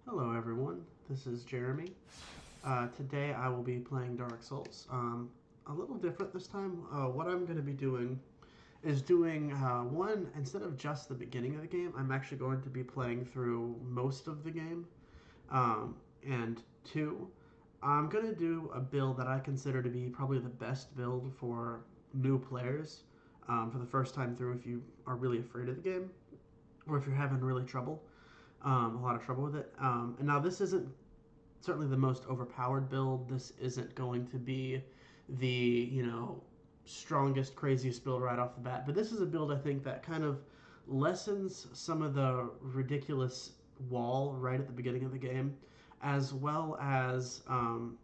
Hello everyone, this is Jeremy. Today I will be playing Dark Souls. A little different this time. What I'm going to be doing is doing one, instead of just the beginning of the game, I'm actually going to be playing through most of the game. And two, I'm going to do a build that I consider to be probably the best build for new players for the first time through if you are really afraid of the game or if you're having really trouble. A lot of trouble with it. And now this isn't certainly the most overpowered build. This isn't going to be the strongest, craziest build right off the bat. But this is a build I think that kind of lessens some of the ridiculous wall right at the beginning of the game, as well as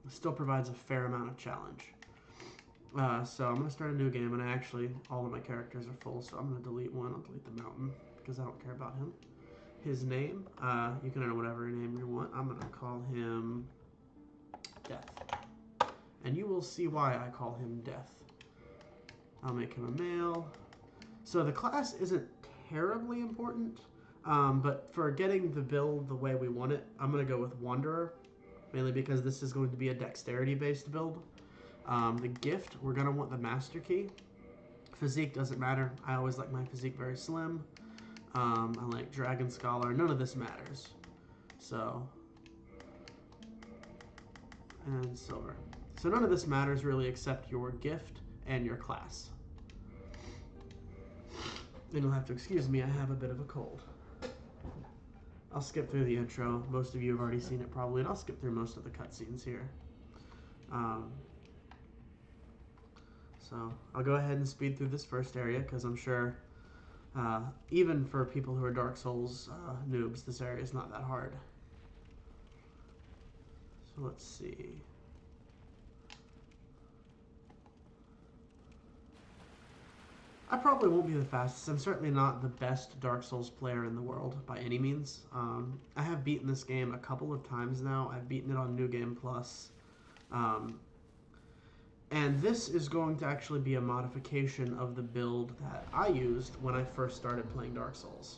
still provides a fair amount of challenge. So I'm going to start a new game, and all of my characters are full, so I'm going to delete one. I'll delete the mountain because I don't care about him. His name, you can enter whatever name you want. I'm going to call him Death. And you will see why I call him Death. I'll make him a male. So the class isn't terribly important, but for getting the build the way we want it, I'm going to go with Wanderer, mainly because this is going to be a dexterity-based build. The gift, we're going to want the Master Key. Physique doesn't matter. I always like my physique very slim. I like Dragon Scholar. None of this matters. So, and silver. So none of this matters really except your gift and your class. And you'll have to excuse me, I have a bit of a cold. I'll skip through the intro. Most of you have already seen it probably, and I'll skip through most of the cutscenes here. So I'll go ahead and speed through this first area because I'm sure even for people who are Dark Souls noobs, this area is not that hard. So let's see. I probably won't be the fastest. I'm certainly not the best Dark Souls player in the world by any means. I have beaten this game a couple of times now. I've beaten it on New Game Plus. And this is going to actually be a modification of the build that I used when I first started playing Dark Souls.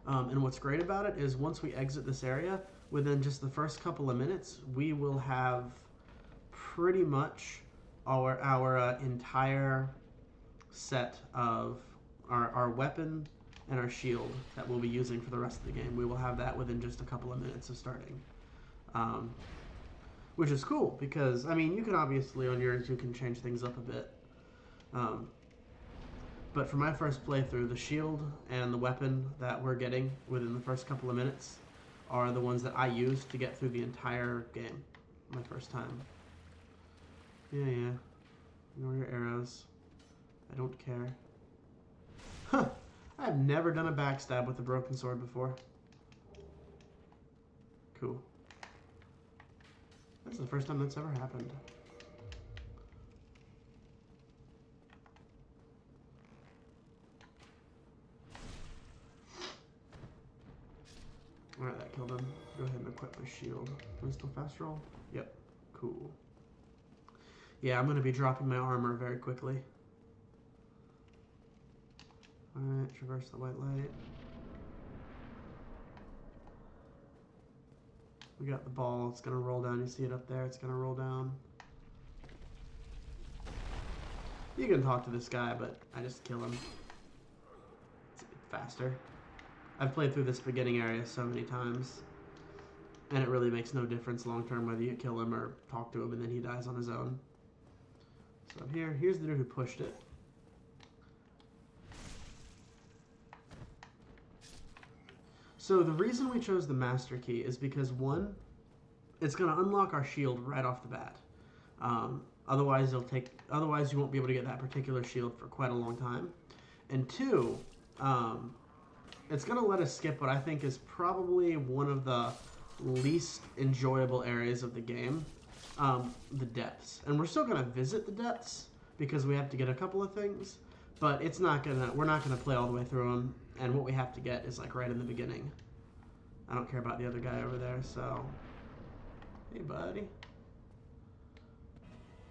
And what's great about it is once we exit this area, within just the first couple of minutes, we will have pretty much our entire set of our weapon and our shield that we'll be using for the rest of the game. We will have that within just a couple of minutes of starting. Which is cool because, I mean, you can obviously, on yours, you can change things up a bit. But for my first playthrough, the shield and the weapon that we're getting within the first couple of minutes are the ones that I used to get through the entire game my first time. Yeah. Ignore your arrows. I don't care. Huh! I've never done a backstab with a broken sword before. Cool. That's the first time that's ever happened. Alright, that killed him. Go ahead and equip my shield. Am I still fast roll? Yep. Cool. Yeah, I'm going to be dropping my armor very quickly. Alright, traverse the white light. We got the ball. It's going to roll down. You see it up there? It's going to roll down. You can talk to this guy, but I just kill him. It's faster. I've played through this beginning area so many times, and it really makes no difference long term whether you kill him or talk to him and then he dies on his own. So here's the dude who pushed it. So the reason we chose the Master Key is because, one, it's going to unlock our shield right off the bat. Otherwise you won't be able to get that particular shield for quite a long time. And two, it's going to let us skip what I think is probably one of the least enjoyable areas of the game, the depths. And we're still going to visit the depths because we have to get a couple of things, but we're not going to play all the way through them. And what we have to get is like right in the beginning. I don't care about the other guy over there, so... Hey, buddy.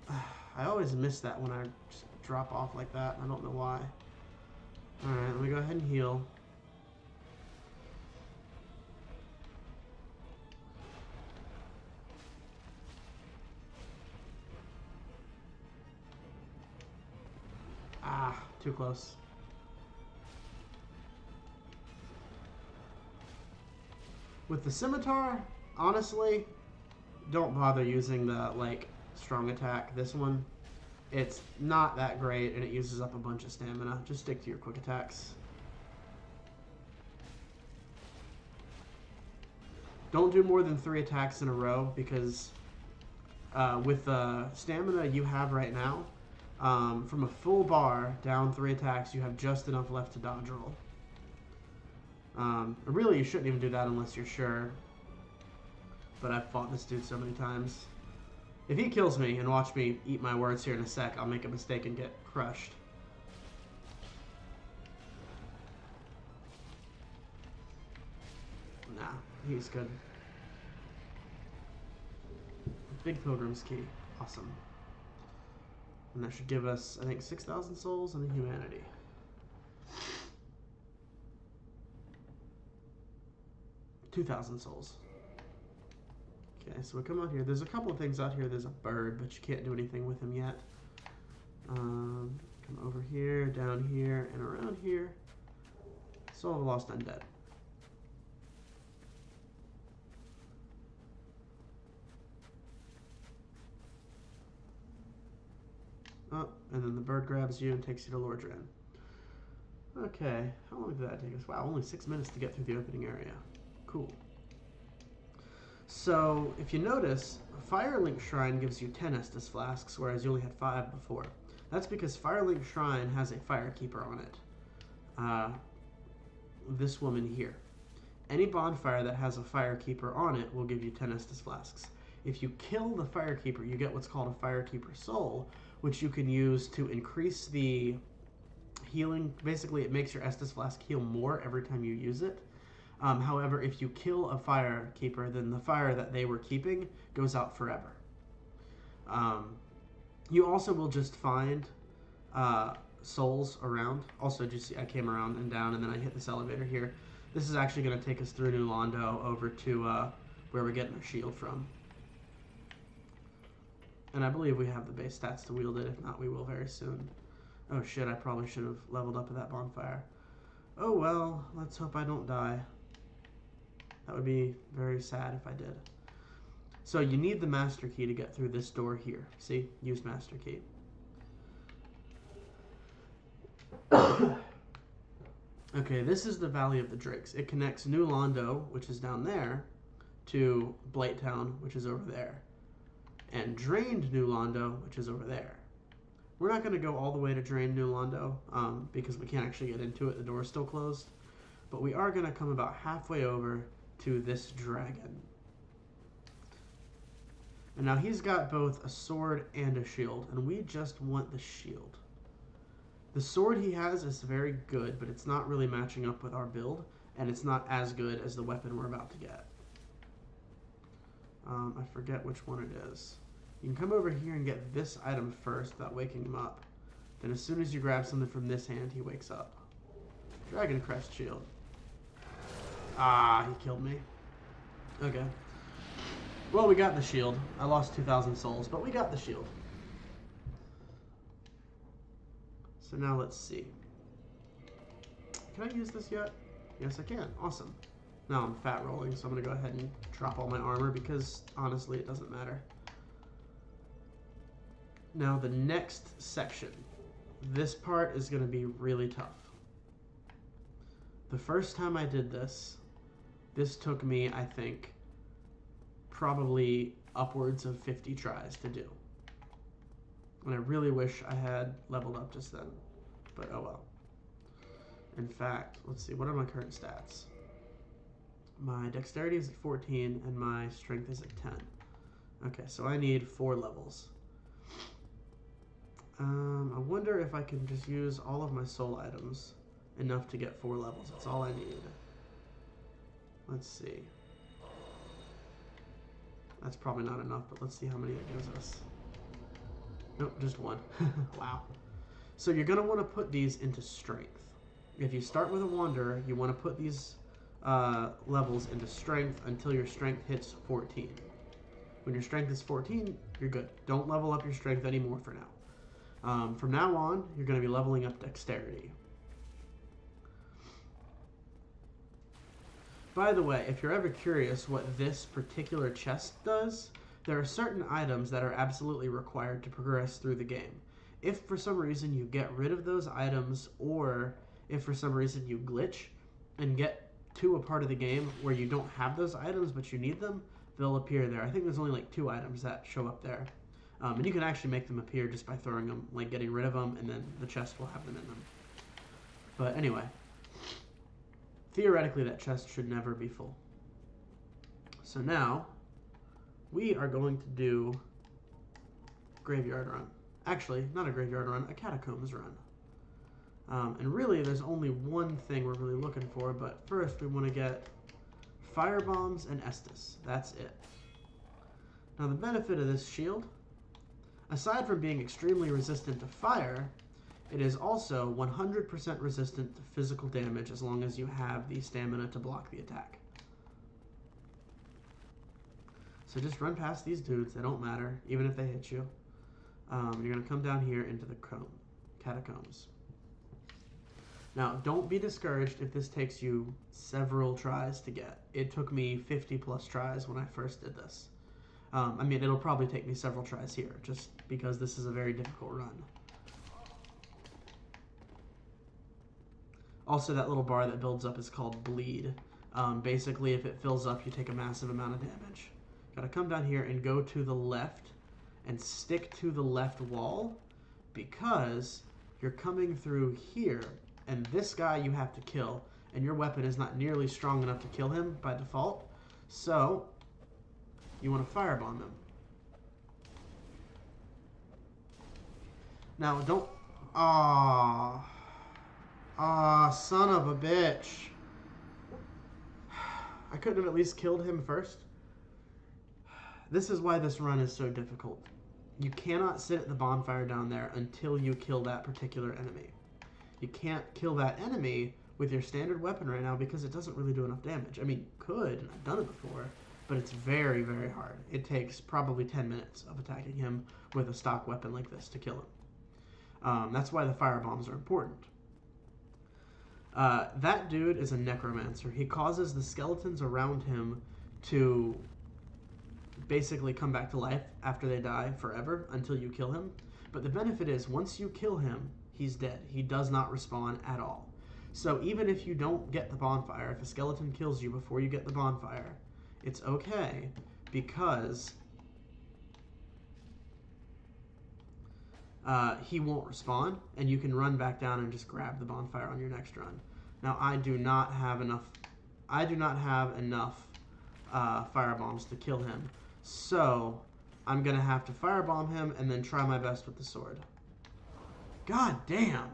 I always miss that when I just drop off like that. I don't know why. Alright, let me go ahead and heal. Too close. With the scimitar, honestly, don't bother using the, like, strong attack. This one, it's not that great, and it uses up a bunch of stamina. Just stick to your quick attacks. Don't do more than 3 attacks in a row, because with the stamina you have right now, from a full bar down 3 attacks, you have just enough left to dodge roll. Really, you shouldn't even do that unless you're sure. But I've fought this dude so many times. If he kills me, and watch me eat my words here in a sec, I'll make a mistake and get crushed. Nah, he's good. Big Pilgrim's Key. Awesome. And that should give us, I think, 6,000 souls and a humanity. $2,000 souls. Okay, so we come out here. There's a couple of things out here. There's a bird, but you can't do anything with him yet. Come over here, down here, and around here. Soul of the Lost Undead. Oh, and then the bird grabs you and takes you to Lordran. Okay, how long did that take us? Wow, only 6 minutes to get through the opening area. Cool. So, if you notice, Firelink Shrine gives you 10 Estus Flasks, whereas you only had 5 before. That's because Firelink Shrine has a Firekeeper on it. This woman here. Any bonfire that has a Firekeeper on it will give you 10 Estus Flasks. If you kill the Firekeeper, you get what's called a Firekeeper Soul, which you can use to increase the healing. Basically, it makes your Estus Flask heal more every time you use it. However, if you kill a Firekeeper, then the fire that they were keeping goes out forever. You also will just find souls around. Also, just see, I came around and down, and then I hit this elevator here. This is actually going to take us through New Londo over to where we're getting our shield from. And I believe we have the base stats to wield it. If not, we will very soon. Oh shit, I probably should have leveled up at that bonfire. Oh well, let's hope I don't die. That would be very sad if I did. So you need the master key to get through this door here. See? Use master key. Okay, this is the Valley of the Drakes. It connects New Londo, which is down there, to Blighttown, which is over there. And Drained New Londo, which is over there. We're not going to go all the way to Drained New Londo, because we can't actually get into it. The door's still closed. But we are going to come about halfway over to this dragon. And now he's got both a sword and a shield, and we just want the shield. The sword he has is very good, but it's not really matching up with our build, and it's not as good as the weapon we're about to get. I forget which one it is. You can come over here and get this item first without waking him up. Then as soon as you grab something from this hand, he wakes up. Dragon Crest Shield. Ah, he killed me. Okay. Well, we got the shield. I lost 2,000 souls, but we got the shield. So now let's see. Can I use this yet? Yes, I can. Awesome. Now I'm fat rolling, so I'm going to go ahead and drop all my armor because, honestly, it doesn't matter. Now the next section. This part is going to be really tough. The first time I did this, this took me, I think, probably upwards of 50 tries to do. And I really wish I had leveled up just then. But oh well. In fact, let's see, what are my current stats? My dexterity is at 14 and my strength is at 10. Okay, so I need 4 levels. I wonder if I can just use all of my soul items enough to get 4 levels. That's all I need. Let's see. That's probably not enough, but let's see how many it gives us. Nope, just 1. Wow. So you're going to want to put these into strength. If you start with a wanderer, you want to put these levels into strength until your strength hits 14. When your strength is 14, you're good. Don't level up your strength anymore for now. From now on, you're going to be leveling up dexterity. By the way, if you're ever curious what this particular chest does, there are certain items that are absolutely required to progress through the game. If for some reason you get rid of those items, or if for some reason you glitch and get to a part of the game where you don't have those items but you need them, they'll appear there. I think there's only like 2 items that show up there. And you can actually make them appear just by throwing them, like getting rid of them, and then the chest will have them in them. But anyway, theoretically that chest should never be full. So now, we are going to do Graveyard Run. Actually, not a Graveyard Run, a Catacombs Run. And really, there's only one thing we're really looking for, but first we want to get Fire Bombs and Estus. That's it. Now the benefit of this shield, aside from being extremely resistant to fire, it is also 100% resistant to physical damage as long as you have the stamina to block the attack. So just run past these dudes, they don't matter, even if they hit you. You're going to come down here into the catacombs. Now, don't be discouraged if this takes you several tries to get. It took me 50 plus tries when I first did this. I mean, it'll probably take me several tries here, just because this is a very difficult run. Also, that little bar that builds up is called Bleed. Basically, if it fills up, you take a massive amount of damage. Gotta come down here and go to the left and stick to the left wall, because you're coming through here, and this guy you have to kill, and your weapon is not nearly strong enough to kill him by default, so you want to firebomb him. Now, don't... son of a bitch. I couldn't have at least killed him first. This is why this run is so difficult. You cannot sit at the bonfire down there until you kill that particular enemy. You can't kill that enemy with your standard weapon right now because it doesn't really do enough damage. I mean, could, and I've done it before, but it's very, very hard. It takes probably 10 minutes of attacking him with a stock weapon like this to kill him. That's why the fire bombs are important. That dude is a necromancer. He causes the skeletons around him to basically come back to life after they die forever until you kill him. But the benefit is, once you kill him, he's dead. He does not respawn at all. So even if you don't get the bonfire, if a skeleton kills you before you get the bonfire, it's okay, because he won't respawn, and you can run back down and just grab the bonfire on your next run. Now, I do not have enough fire bombs to kill him, so I'm gonna have to firebomb him and then try my best with the sword. God damn!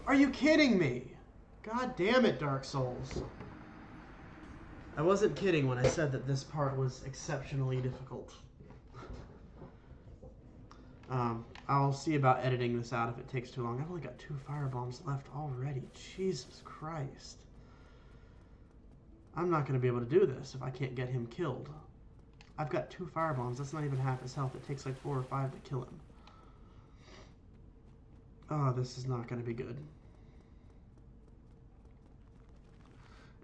Are you kidding me? God damn it, Dark Souls. I wasn't kidding when I said that this part was exceptionally difficult. I'll see about editing this out if it takes too long. I've only got 2 firebombs left already. Jesus Christ. I'm not going to be able to do this if I can't get him killed. I've got 2 firebombs. That's not even half his health. It takes like 4 or 5 to kill him. Oh, this is not going to be good.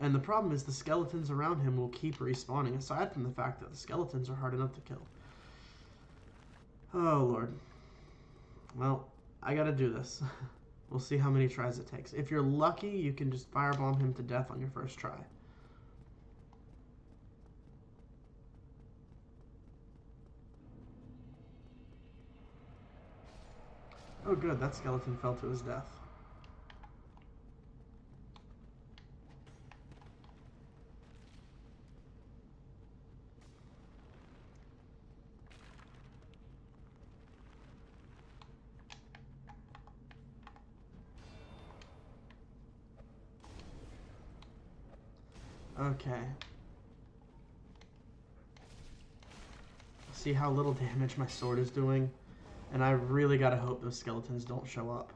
And the problem is the skeletons around him will keep respawning, aside from the fact that the skeletons are hard enough to kill. Oh, Lord. Well, I gotta do this. We'll see how many tries it takes. If you're lucky, you can just firebomb him to death on your first try. Oh, good. That skeleton fell to his death. Okay. See how little damage my sword is doing? And I really gotta hope those skeletons don't show up.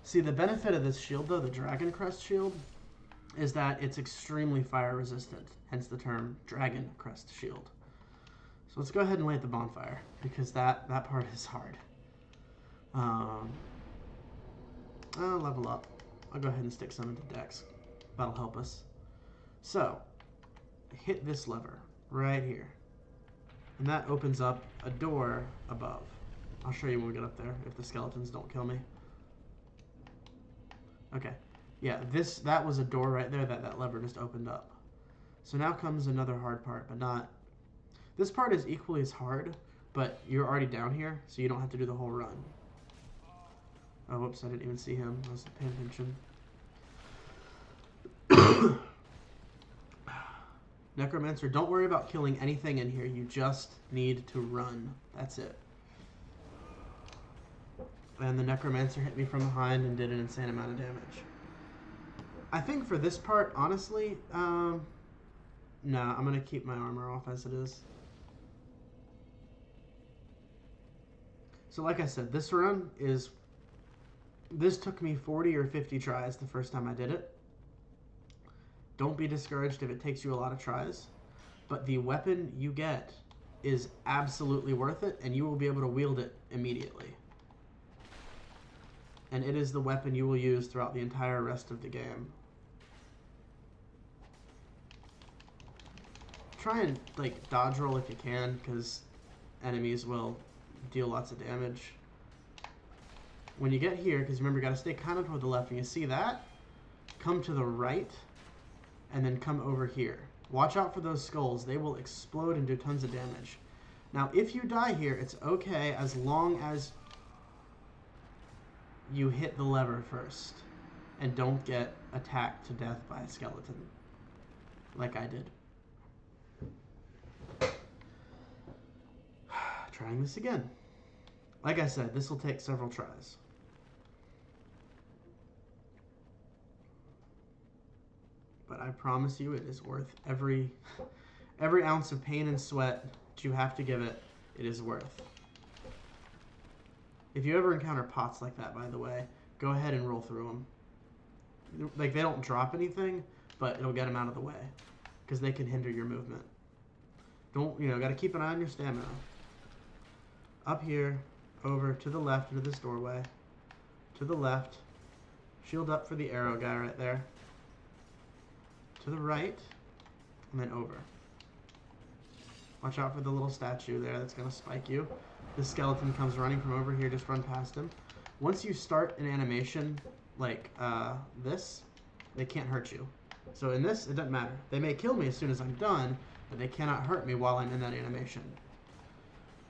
See, the benefit of this shield, though, the Dragon Crest shield, is that it's extremely fire resistant, hence the term Dragon Crest shield. So let's go ahead and light the bonfire, because that part is hard. I'll level up. I'll go ahead and stick some into Dex. That'll help us. So, hit this lever right here. And that opens up a door above. I'll show you when we get up there, if the skeletons don't kill me. Okay. Yeah, that was a door right there that lever just opened up. So now comes another hard part, but not... This part is equally as hard, but you're already down here, so you don't have to do the whole run. Oh, whoops, I didn't even see him. I wasn't paying attention. Necromancer, don't worry about killing anything in here. You just need to run. That's it. And the Necromancer hit me from behind and did an insane amount of damage. I think for this part, honestly, no, I'm going to keep my armor off as it is. So like I said, this run is... This took me 40 or 50 tries the first time I did it. Don't be discouraged if it takes you a lot of tries. But the weapon you get is absolutely worth it, and you will be able to wield it immediately. And it is the weapon you will use throughout the entire rest of the game. Try and, like, dodge roll if you can, because enemies will deal lots of damage. When you get here, because remember, you got to stay kind of toward the left, and you see that, come to the right, and then come over here. Watch out for those skulls. They will explode and do tons of damage. Now, if you die here, it's okay as long as you hit the lever first and don't get attacked to death by a skeleton, like I did. Trying this again. Like I said, this will take several tries. But I promise you it is worth every ounce of pain and sweat that you have to give it, it is worth. If you ever encounter pots like that, by the way, go ahead and roll through them. Like, they don't drop anything, but it'll get them out of the way, because they can hinder your movement. Don't, got to keep an eye on your stamina. Up here, over to the left into this doorway, to the left, shield up for the arrow guy right there, to the right, and then over. Watch out for the little statue there that's going to spike you. The skeleton comes running from over here, just run past him. Once you start an animation like this, they can't hurt you. So in this, it doesn't matter. They may kill me as soon as I'm done, but they cannot hurt me while I'm in that animation.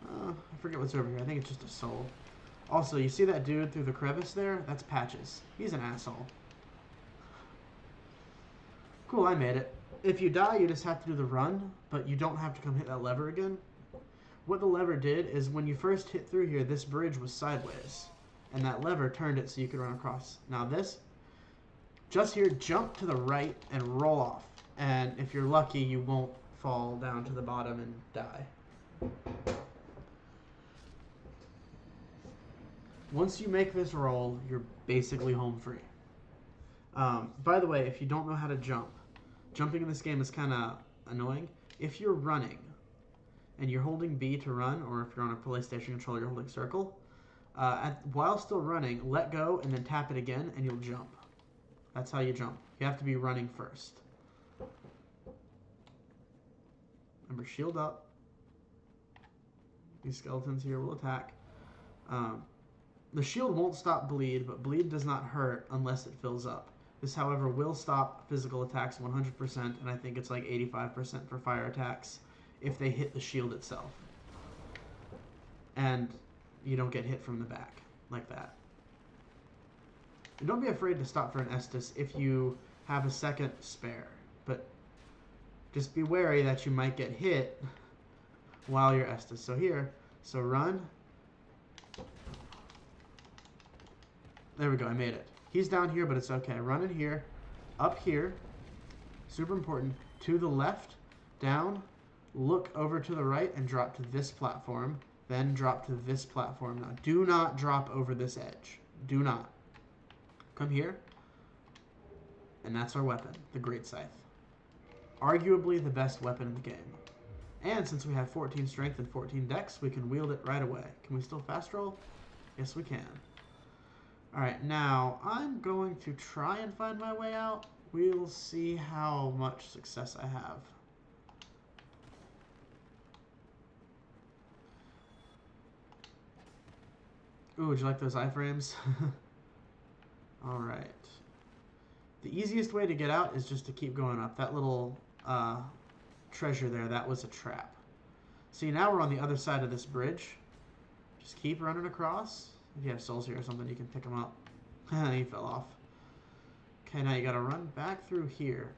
I forget what's over here. I think it's just a soul. Also, you see that dude through the crevice there? That's Patches. He's an asshole. Cool, I made it. If you die, you just have to do the run, but you don't have to come hit that lever again. What the lever did is when you first hit through here, this bridge was sideways, and that lever turned it so you could run across. Now this, just here, jump to the right and roll off. And if you're lucky, you won't fall down to the bottom and die. Once you make this roll, you're basically home free. By the way, if you don't know how to jump, jumping in this game is kind of annoying. If you're running and you're holding B to run, or if you're on a PlayStation controller, you're holding circle, while still running, let go and then tap it again and you'll jump. That's how you jump. You have to be running first. Remember, shield up. These skeletons here will attack. The shield won't stop bleed, but bleed does not hurt unless it fills up. This, however, will stop physical attacks 100%, and I think it's like 85% for fire attacks if they hit the shield itself. And you don't get hit from the back like that. And don't be afraid to stop for an Estus if you have a second spare, but just be wary that you might get hit while you're Estus. So here, so run. There we go, I made it. He's down here, but it's okay. Run in here, up here, super important, to the left, down, look over to the right, and drop to this platform, then drop to this platform. Now, do not drop over this edge. Do not. come here, and that's our weapon, the Great Scythe. Arguably the best weapon in the game. And since we have 14 strength and 14 dex, we can wield it right away. Can we still fast roll? Yes, we can. Alright, now I'm going to try and find my way out. We'll see how much success I have. Ooh, would you like those iframes? Alright. The easiest way to get out is just to keep going up. That little treasure there, that was a trap. See, now we're on the other side of this bridge. Just keep running across. If you have souls here or something, you can pick them up. He fell off. Okay, now you gotta run back through here.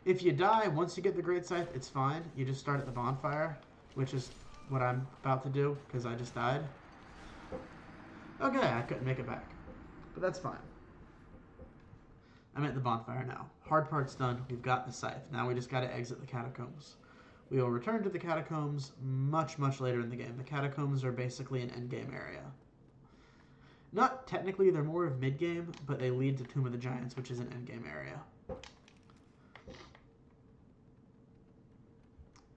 If you die, once you get the Great Scythe, it's fine. You just start at the bonfire, which is what I'm about to do, because I just died. Okay, I couldn't make it back. But that's fine. I'm at the bonfire now. Hard part's done. We've got the scythe. Now we just got to exit the catacombs. We will return to the catacombs much, much later in the game. The catacombs are basically an endgame area. Not technically, they're more of mid-game, but they lead to Tomb of the Giants, which is an endgame area.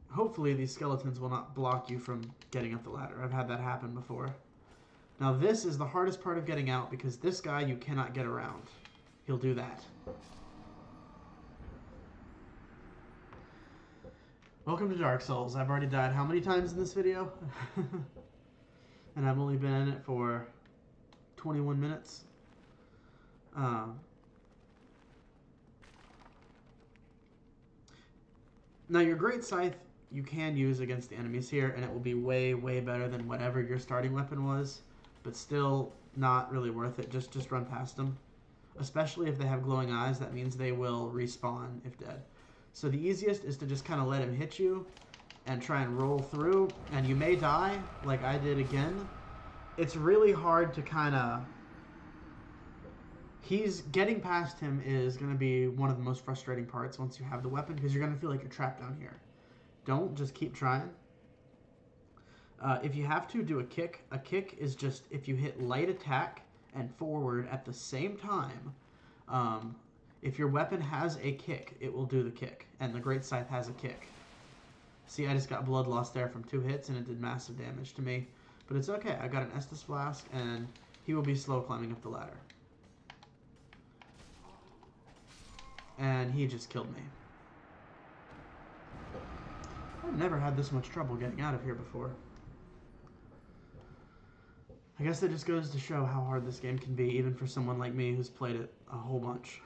Hopefully these skeletons will not block you from getting up the ladder. I've had that happen before. Now this is the hardest part of getting out because this guy you cannot get around. He'll do that. Welcome to Dark Souls. I've already died how many times in this video? And I've only been in it for 21 minutes. Now your Great Scythe you can use against the enemies here, and it will be way, way better than whatever your starting weapon was, but still not really worth it. Just run past them. Especially if they have glowing eyes, that means they will respawn if dead. So the easiest is to just kind of let him hit you and try and roll through, and you may die, like I did again. It's really hard to kind of... Getting past him is going to be one of the most frustrating parts once you have the weapon, because you're going to feel like you're trapped down here. Don't, just keep trying. If you have to, do a kick. A kick is just if you hit light attack and forward at the same time. If your weapon has a kick, it will do the kick, and the Great Scythe has a kick. See, I just got blood loss there from 2 hits, and it did massive damage to me. But it's okay. I got an Estus Flask, and he will be slow climbing up the ladder. And he just killed me. I've never had this much trouble getting out of here before. I guess that just goes to show how hard this game can be, even for someone like me who's played it a whole bunch.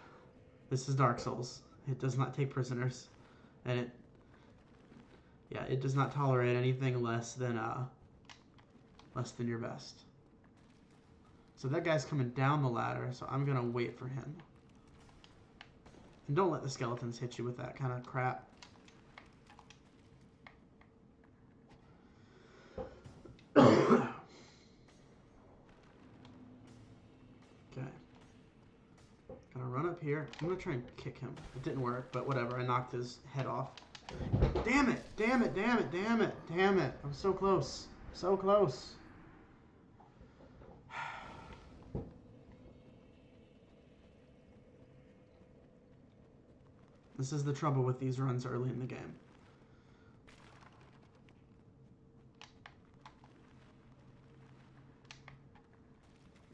This is Dark Souls. It does not take prisoners. And it does not tolerate anything less than your best. So that guy's coming down the ladder, so I'm gonna wait for him. And don't let the skeletons hit you with that kind of crap. Gonna run up here. I'm gonna try and kick him. It didn't work, but whatever. I knocked his head off. Damn it! Damn it! Damn it! Damn it! Damn it! I'm so close. So close. This is the trouble with these runs early in the game.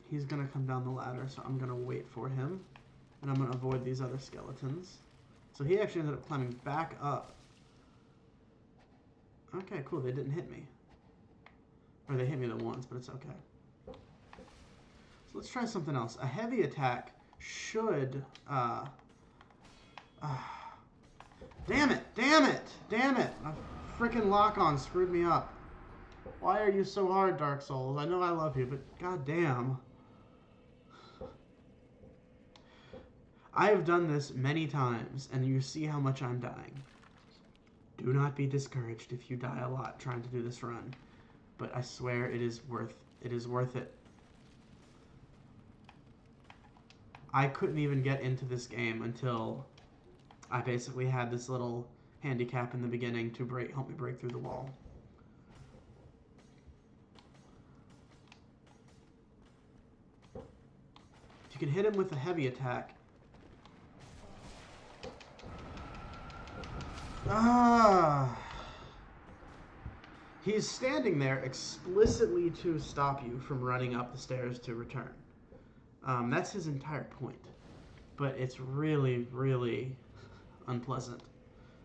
He's gonna come down the ladder, so I'm gonna wait for him. And I'm going to avoid these other skeletons. So he actually ended up climbing back up. Okay, cool. They didn't hit me. Or they hit me the once, but it's okay. So let's try something else. A heavy attack should... damn it! Damn it! Damn it! A freaking lock-on screwed me up. Why are you so hard, Dark Souls? I know I love you, but goddamn. I have done this many times, and you see how much I'm dying. Do not be discouraged if you die a lot trying to do this run, but I swear it is worth it. I couldn't even get into this game until I basically had this little handicap in the beginning to help me break through the wall. You can hit him with a heavy attack. Ah! He's standing there explicitly to stop you from running up the stairs to return. That's his entire point. But it's really, really unpleasant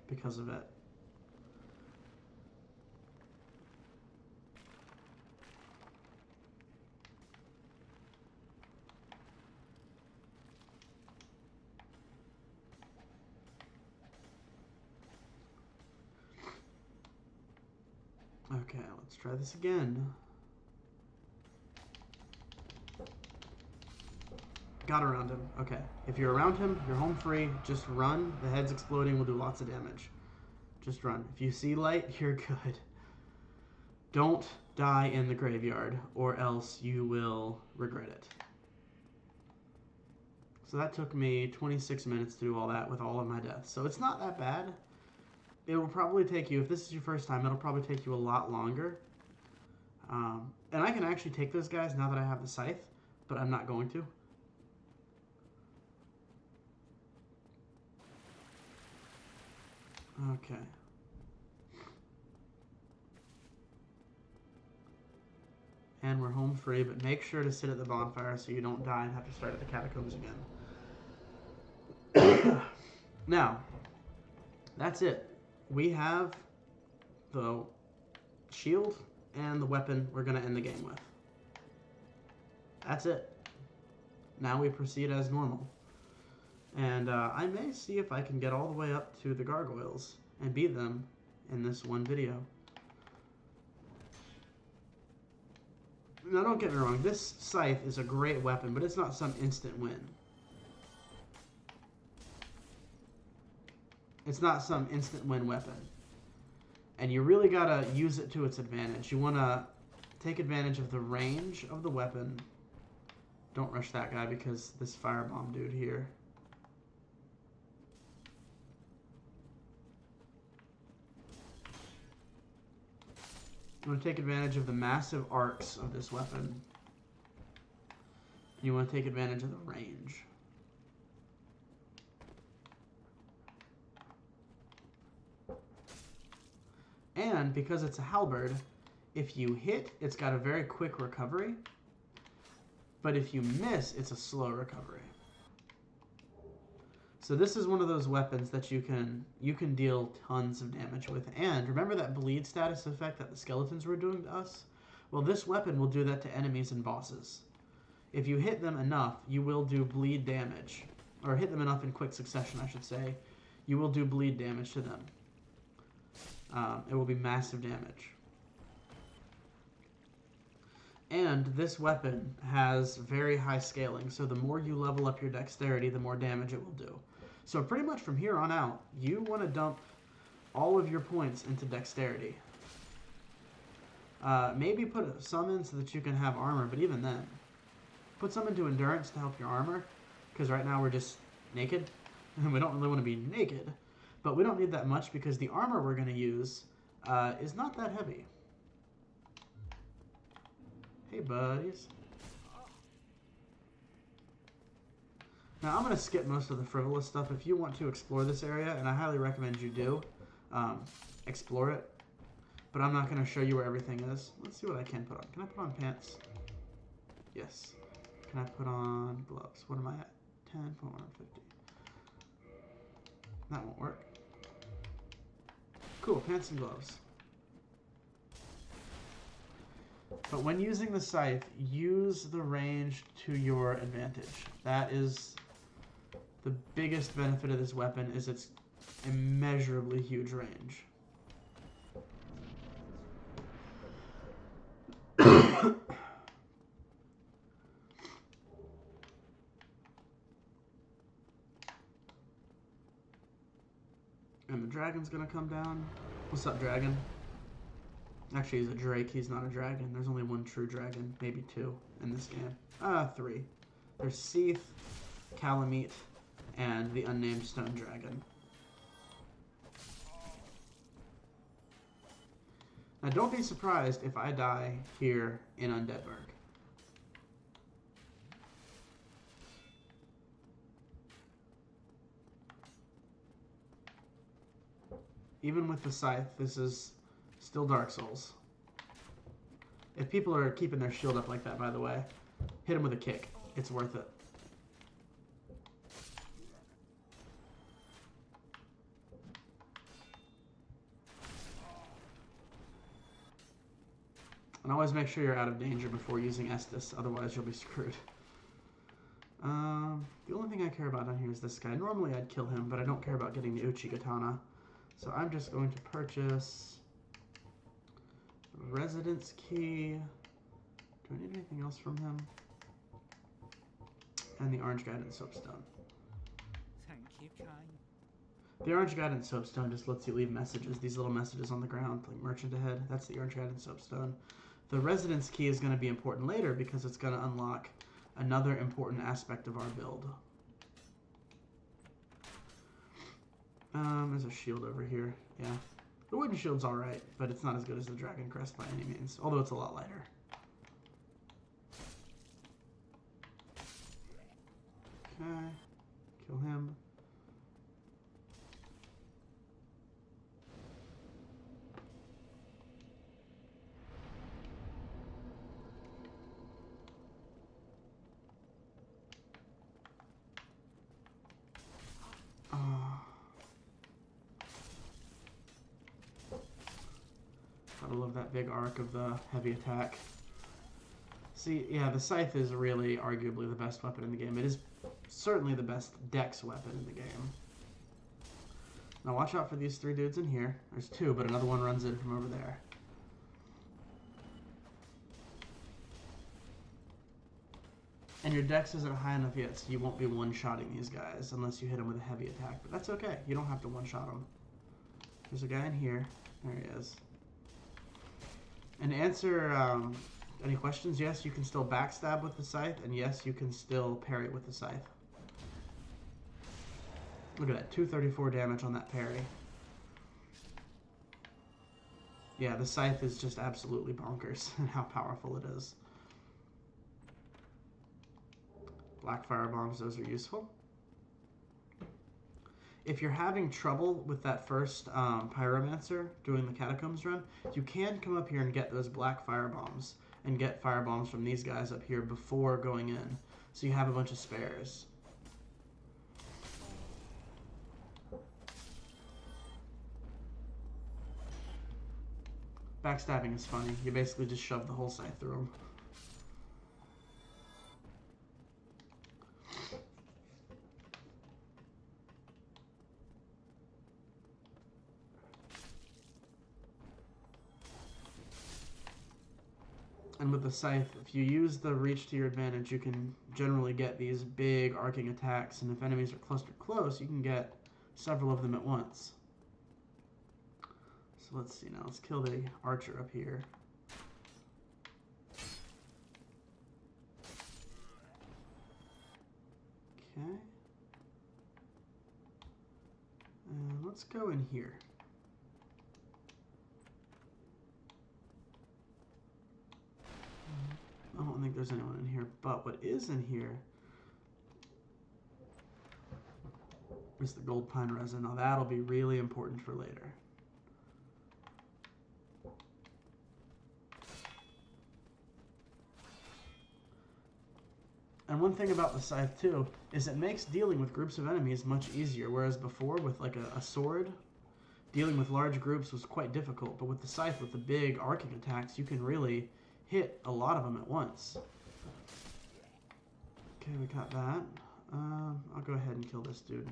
because of it. Okay, let's try this again. Got around him. Okay. If you're around him, you're home free. Just run. The head's exploding will do lots of damage. Just run. If you see light, you're good. Don't die in the graveyard, or else you will regret it. So that took me 26 minutes to do all that with all of my deaths. So it's not that bad. It will probably take you, if this is your first time, it'll probably take you a lot longer. And I can actually take those guys now that I have the scythe, but I'm not going to. Okay. And we're home free, but make sure to sit at the bonfire so you don't die and have to start at the catacombs again. Now, that's it. We have the shield and the weapon we're going to end the game with. That's it. Now we proceed as normal. And I may see if I can get all the way up to the gargoyles and beat them in this one video. Now, don't get me wrong. This scythe is a great weapon, but it's not some instant win. It's not some instant win weapon. And you really got to use it to its advantage. You want to take advantage of the range of the weapon. Don't rush that guy because this firebomb dude here. You want to take advantage of the massive arcs of this weapon. You want to take advantage of the range. And because it's a halberd, if you hit, it's got a very quick recovery. But if you miss, it's a slow recovery. So this is one of those weapons that you can deal tons of damage with. And remember that bleed status effect that the skeletons were doing to us? Well, this weapon will do that to enemies and bosses. If you hit them enough, you will do bleed damage. Or hit them enough in quick succession, I should say. You will do bleed damage to them. It will be massive damage. And this weapon has very high scaling, so the more you level up your dexterity, the more damage it will do. So pretty much from here on out, you want to dump all of your points into dexterity. Maybe put some in so that you can have armor, but even then. Put some into endurance to help your armor, because right now we're just naked, and we don't really want to be naked. But we don't need that much because the armor we're going to use is not that heavy. Hey, buddies. Now, I'm going to skip most of the frivolous stuff. If you want to explore this area, and I highly recommend you do, explore it. But I'm not going to show you where everything is. Let's see what I can put on. Can I put on pants? Yes. Can I put on gloves? What am I at? 10, 450. That won't work. Cool, pants and gloves. But when using the scythe, use the range to your advantage. That is the biggest benefit of this weapon, is its immeasurably huge range. And the dragon's gonna come down. What's up, dragon? Actually, he's a drake. He's not a dragon. There's only one true dragon. Maybe two in this game. Three. There's Scythe, Calamite, and the unnamed stone dragon. Now, don't be surprised if I die here in Undeadburg. Even with the Scythe, this is still Dark Souls. If people are keeping their shield up like that, by the way, hit him with a kick. It's worth it. And always make sure you're out of danger before using Estus, otherwise you'll be screwed. The only thing I care about down here is this guy. Normally I'd kill him, but I don't care about getting the Uchigatana. So I'm just going to purchase Residence Key. Do I need anything else from him? And the Orange Guidance Soapstone. Thank you, kind. The Orange Guidance Soapstone just lets you leave messages, these little messages on the ground, like Merchant Ahead. That's the Orange Guidance Soapstone. The Residence Key is going to be important later because it's going to unlock another important aspect of our build. There's a shield over here. Yeah. The wooden shield's alright, but it's not as good as the Dragon Crest by any means, although it's a lot lighter. Okay. Kill him. I love that big arc of the heavy attack. See, yeah, the Scythe is really arguably the best weapon in the game. It is certainly the best dex weapon in the game. Now watch out for these three dudes in here. There's two, but another one runs in from over there. And your dex isn't high enough yet, so you won't be one-shotting these guys unless you hit them with a heavy attack. But that's okay. You don't have to one-shot them. There's a guy in here. There he is. And to answer any questions, yes, you can still backstab with the Scythe, and yes, you can still parry with the Scythe. Look at that, 234 damage on that parry. Yeah, the Scythe is just absolutely bonkers in how powerful it is. Black fire bombs, those are useful. If you're having trouble with that first Pyromancer doing the Catacombs run, you can come up here and get those black fire bombs and get fire bombs from these guys up here before going in, so you have a bunch of spares. Backstabbing is funny. You basically just shove the whole Scythe through them. And with the Scythe, if you use the reach to your advantage, you can generally get these big arcing attacks, and if enemies are clustered close, you can get several of them at once. So let's see now, let's kill the archer up here. Okay. And let's go in here. I don't think there's anyone in here, but what is in here is the gold pine resin. Now that'll be really important for later. And one thing about the Scythe too is it makes dealing with groups of enemies much easier, whereas before with like a sword, dealing with large groups was quite difficult, but with the Scythe, with the big arcing attacks, you can really hit a lot of them at once. Okay, we got that. I'll go ahead and kill this dude.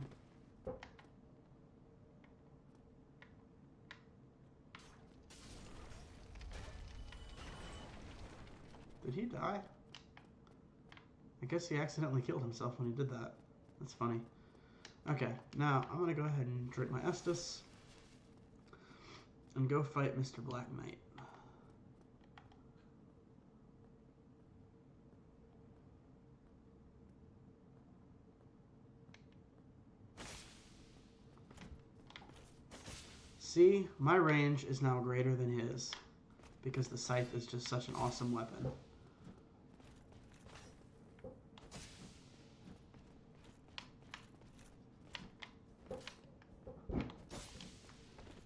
Did he die? I guess he accidentally killed himself when he did that. That's funny. Okay, now I'm going to go ahead and drink my Estus and go fight Mr. Black Knight. See, my range is now greater than his because the Scythe is just such an awesome weapon.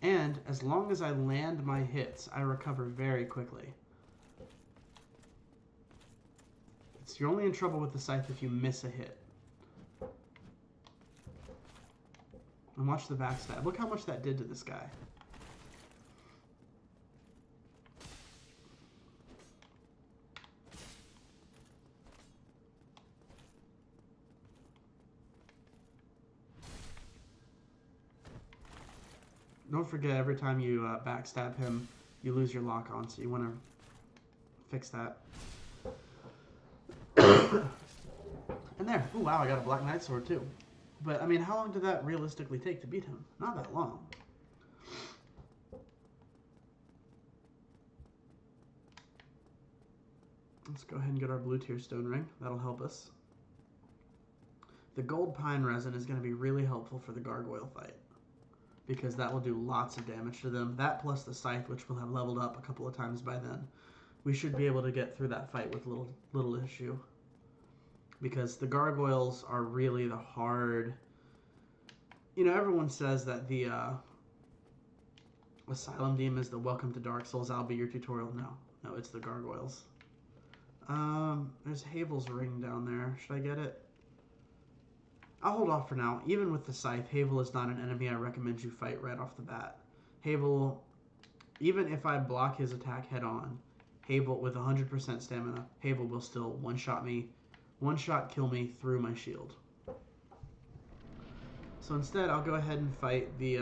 And as long as I land my hits, I recover very quickly. You're only in trouble with the scythe if you miss a hit. And watch the backstab. Look how much that did to this guy. Don't forget, every time you backstab him, you lose your lock on, so you want to fix that. And there. Oh, wow, I got a Black Knight sword, too. But, I mean, how long did that realistically take to beat him? Not that long. Let's go ahead and get our blue tier stone ring. That'll help us. The gold pine resin is going to be really helpful for the gargoyle fight, because that will do lots of damage to them. That plus the scythe, which will have leveled up a couple of times by then. We should be able to get through that fight with little issue. Because the gargoyles are really the hard... You know, everyone says that the Asylum Demon is the Welcome to Dark Souls, I'll be your tutorial. No, it's the gargoyles. There's Havel's ring down there. Should I get it? I'll hold off for now. Even with the scythe, Havel is not an enemy I recommend you fight right off the bat. Havel, even if I block his attack head on, Havel with 100% stamina, Havel will still one-shot me, one-shot kill me through my shield. So instead, I'll go ahead and fight the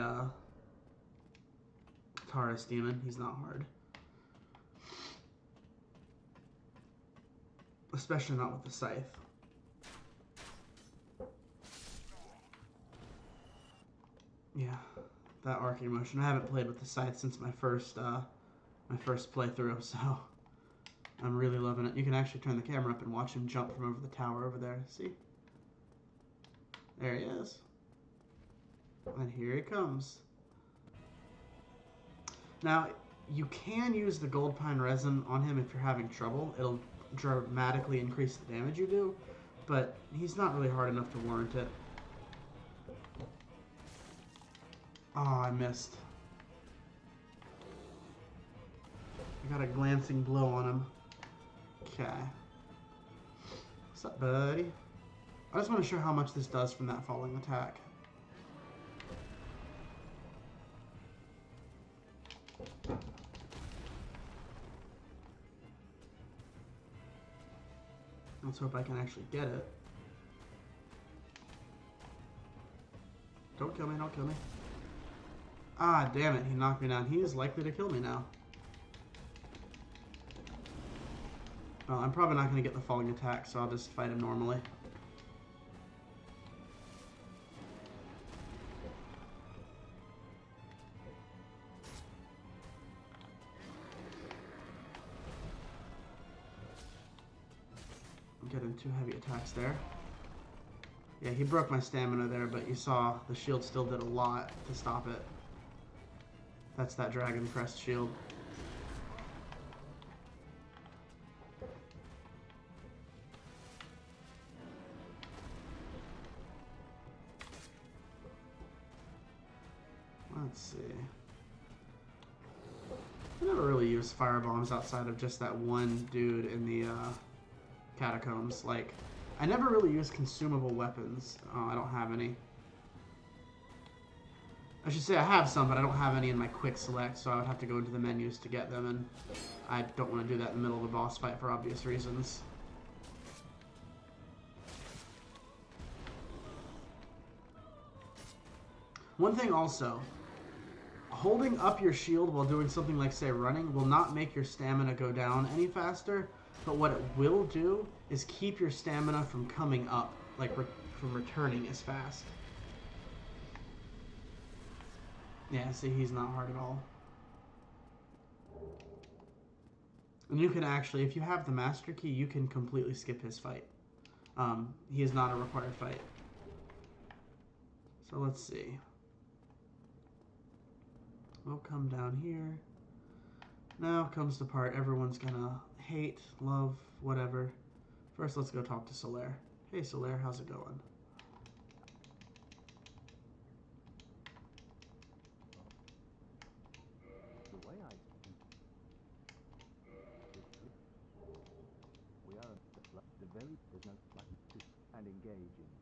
Taurus demon. He's not hard. Especially not with the scythe. Yeah, that arcing motion. I haven't played with the scythe since my first playthrough, so I'm really loving it. You can actually turn the camera up and watch him jump from over the tower over there. See? There he is. And here he comes. Now, you can use the gold pine resin on him if you're having trouble. It'll dramatically increase the damage you do, but he's not really hard enough to warrant it. Oh, I missed. I got a glancing blow on him. Okay. What's up, buddy? I just want to show how much this does from that falling attack. Let's hope I can actually get it. Don't kill me, don't kill me. Ah, damn it, he knocked me down. He is likely to kill me now. Well, I'm probably not going to get the falling attack, so I'll just fight him normally. I'm getting 2 heavy attacks there. Yeah, he broke my stamina there, but you saw the shield still did a lot to stop it. That's that Dragon Crest shield. Let's see. I never really used fire bombs outside of just that one dude in the catacombs. Like, I never really used consumable weapons. Oh, I don't have any. I should say I have some, but I don't have any in my quick select, so I would have to go into the menus to get them, and I don't want to do that in the middle of a boss fight for obvious reasons. One thing also, holding up your shield while doing something like, say, running will not make your stamina go down any faster, but what it will do is keep your stamina from coming up, like from returning as fast. Yeah, see, he's not hard at all. And you can actually, if you have the master key, you can completely skip his fight. He is not a required fight. So let's see. We'll come down here. Now comes the part everyone's gonna hate, love, whatever. First, let's go talk to Solaire. Hey, Solaire, how's it going?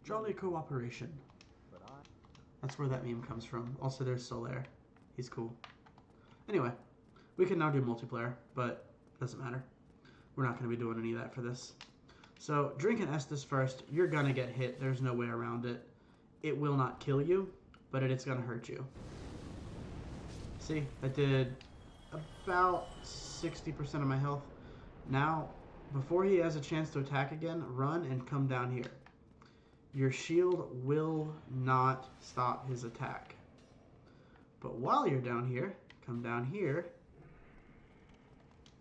Jolly cooperation. That's where that meme comes from. Also, there's Solaire. He's cool. Anyway, we can now do multiplayer, but doesn't matter. We're not going to be doing any of that for this. So, drink an Estus first. You're going to get hit. There's no way around it. It will not kill you, but it's going to hurt you. See, I did about 60% of my health. Now, before he has a chance to attack again, run and come down here. Your shield will not stop his attack. But while you're down here, come down here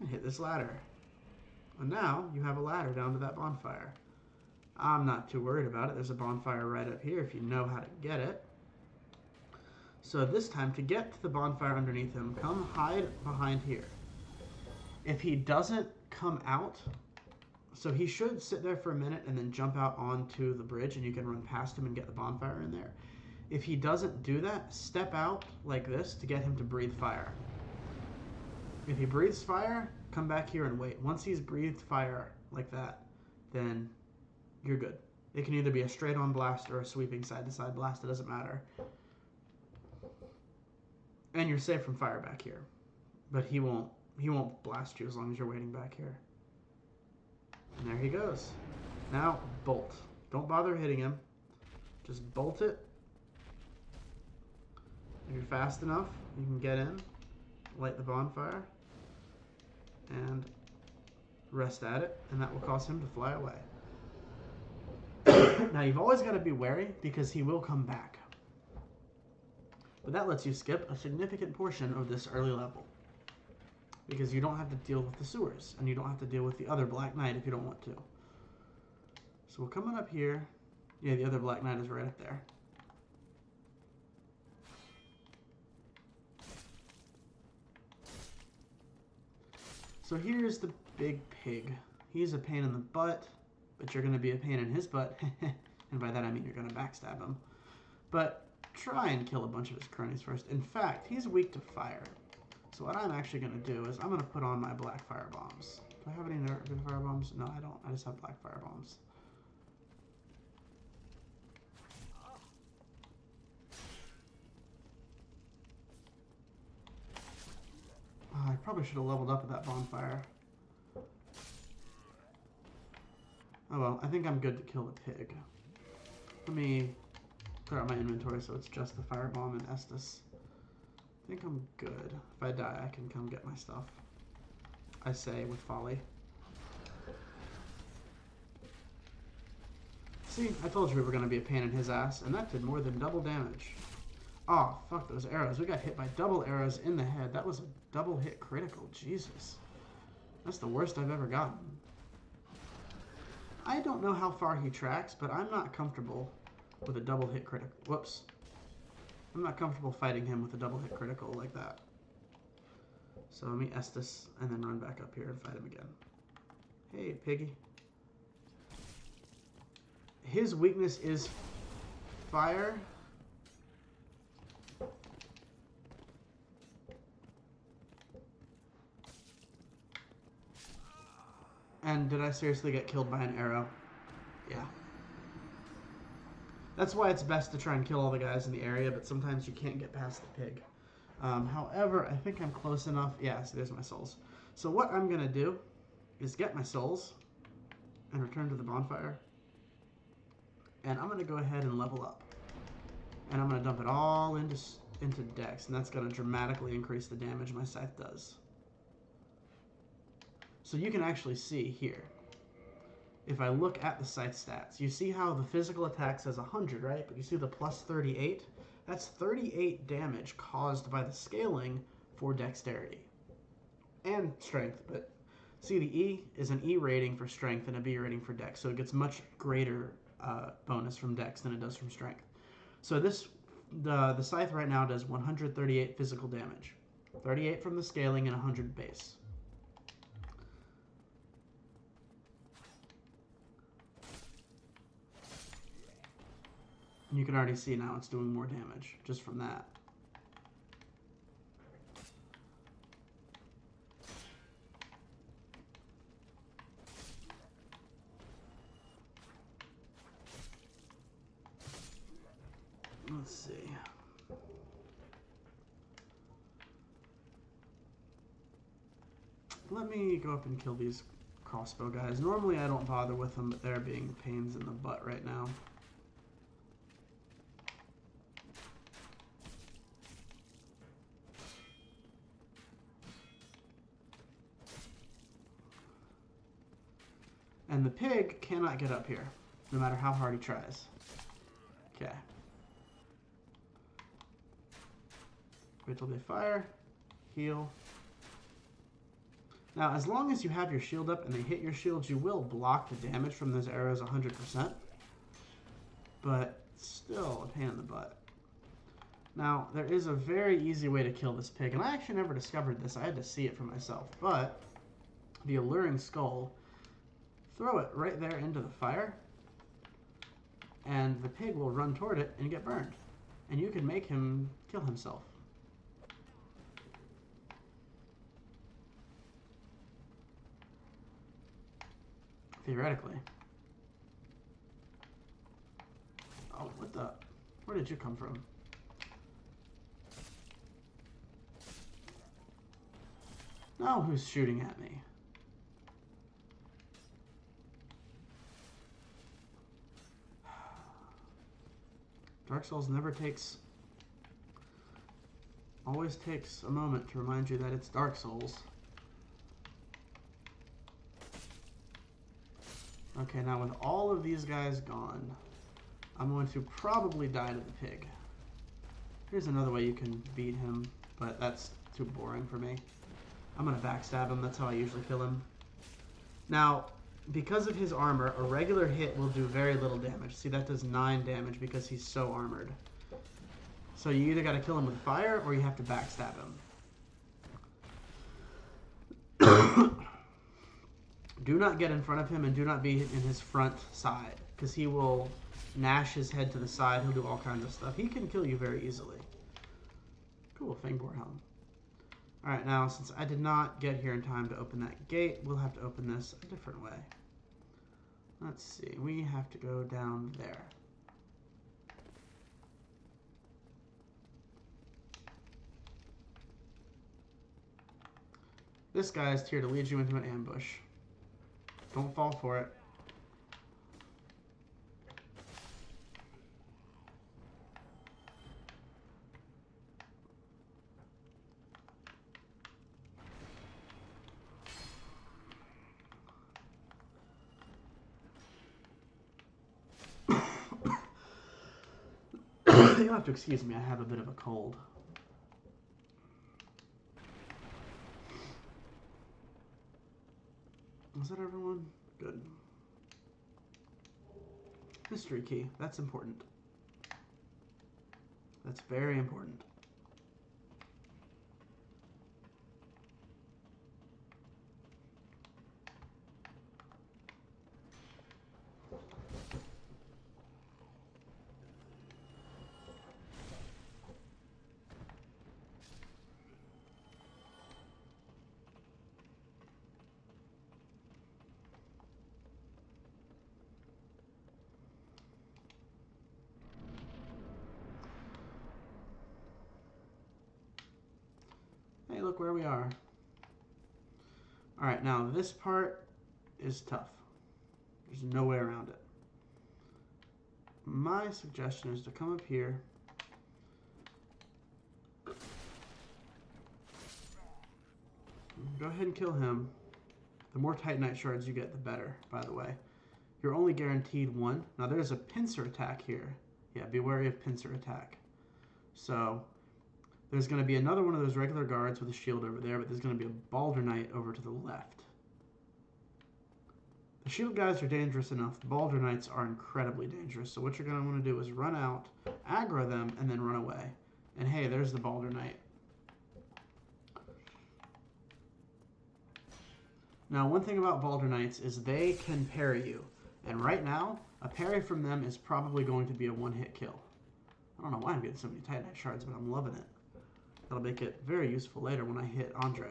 and hit this ladder. And now you have a ladder down to that bonfire. I'm not too worried about it. There's a bonfire right up here if you know how to get it. So this time, to get to the bonfire underneath him, come hide behind here. If he doesn't come out, so he should sit there for a minute and then jump out onto the bridge and you can run past him and get the bonfire in there. If he doesn't do that, step out like this to get him to breathe fire. If he breathes fire, come back here and wait. Once he's breathed fire like that, then you're good. It can either be a straight on blast or a sweeping side to side blast. It doesn't matter. And you're safe from fire back here. But he won't blast you as long as you're waiting back here. And there he goes. Now, bolt. Don't bother hitting him. Just bolt it. If you're fast enough, you can get in, light the bonfire, and rest at it, and that will cause him to fly away. Now, you've always got to be wary because he will come back. But that lets you skip a significant portion of this early level. Because you don't have to deal with the sewers, and you don't have to deal with the other Black Knight if you don't want to. So we're coming up here. Yeah, the other Black Knight is right up there. So here's the big pig. He's a pain in the butt, but you're going to be a pain in his butt. And by that I mean you're going to backstab him. But try and kill a bunch of his cronies first. In fact, he's weak to fire. So what I'm actually going to do is I'm going to put on my black fire bombs. Do I have any good fire bombs? No, I don't. I just have black fire bombs. Oh, I probably should have leveled up at that bonfire. Oh well, I think I'm good to kill the pig. Let me clear out my inventory so it's just the firebomb and Estus. I think I'm good. If I die, I can come get my stuff. I say with folly. See, I told you we were going to be a pain in his ass, and that did more than double damage. Oh, fuck those arrows. We got hit by double arrows in the head. That was a double hit critical. Jesus. That's the worst I've ever gotten. I don't know how far he tracks, but I'm not comfortable with a double hit critical. Whoops. I'm not comfortable fighting him with a double hit critical like that. So let me Estus and then run back up here and fight him again. Hey, piggy. His weakness is fire. And did I seriously get killed by an arrow? Yeah. That's why it's best to try and kill all the guys in the area, but sometimes you can't get past the pig. However, I think I'm close enough. Yeah, so there's my souls. So what I'm going to do is get my souls and return to the bonfire. And I'm going to go ahead and level up. And I'm going to dump it all into Dex, and that's going to dramatically increase the damage my scythe does. So you can actually see here. If I look at the scythe stats, you see how the physical attack says 100, right? But you see the plus 38? That's 38 damage caused by the scaling for dexterity. And strength, but see the E is an E rating for strength and a B rating for dex, so it gets much greater bonus from dex than it does from strength. So the scythe right now does 138 physical damage. 38 from the scaling and 100 base. You can already see now it's doing more damage just from that. let me go up and kill these crossbow guys. Normally I don't bother with them, but they're being pains in the butt right now. And the pig cannot get up here, no matter how hard he tries. Okay. Wait till they fire. Heal. Now, as long as you have your shield up and they hit your shield, you will block the damage from those arrows 100%. But still a pain in the butt. Now, there is a very easy way to kill this pig, and I actually never discovered this. I had to see it for myself. But the alluring skull, throw it right there into the fire, and the pig will run toward it and get burned. And you can make him kill himself. Theoretically. Oh, what the? Where did you come from? Now who's shooting at me? Dark Souls always takes a moment to remind you that it's Dark Souls. Okay, now with all of these guys gone, I'm going to probably die to the pig. Here's another way you can beat him, but that's too boring for me. I'm going to backstab him. That's how I usually kill him. Now, because of his armor, a regular hit will do very little damage. See, that does 9 damage because he's so armored. So you either got to kill him with fire or you have to backstab him. Do not get in front of him and do not be in his front side, because he will gnash his head to the side. He'll do all kinds of stuff. He can kill you very easily. Cool, Fangbore Helm. Alright, now since I did not get here in time to open that gate, we'll have to open this a different way. Let's see, we have to go down there. This guy is here to lead you into an ambush. Don't fall for it. You'll have to excuse me, I have a bit of a cold. Is that everyone? Good. Mystery key. That's important. That's very important. Hey, look where we are. Alright, now this part is tough. There's no way around it. My suggestion is to come up here. Go ahead and kill him. The more Titanite shards you get, the better, by the way. You're only guaranteed 1. Now there's a pincer attack here. Yeah, be wary of pincer attack. So there's going to be another one of those regular guards with a shield over there, but there's going to be a Balder Knight over to the left. The shield guys are dangerous enough. The Balder Knights are incredibly dangerous. So what you're going to want to do is run out, aggro them, and then run away. And hey, there's the Balder Knight. Now, one thing about Balder Knights is they can parry you. And right now, a parry from them is probably going to be a one-hit kill. I don't know why I'm getting so many Titanite shards, but I'm loving it. That'll make it very useful later when I hit Andre.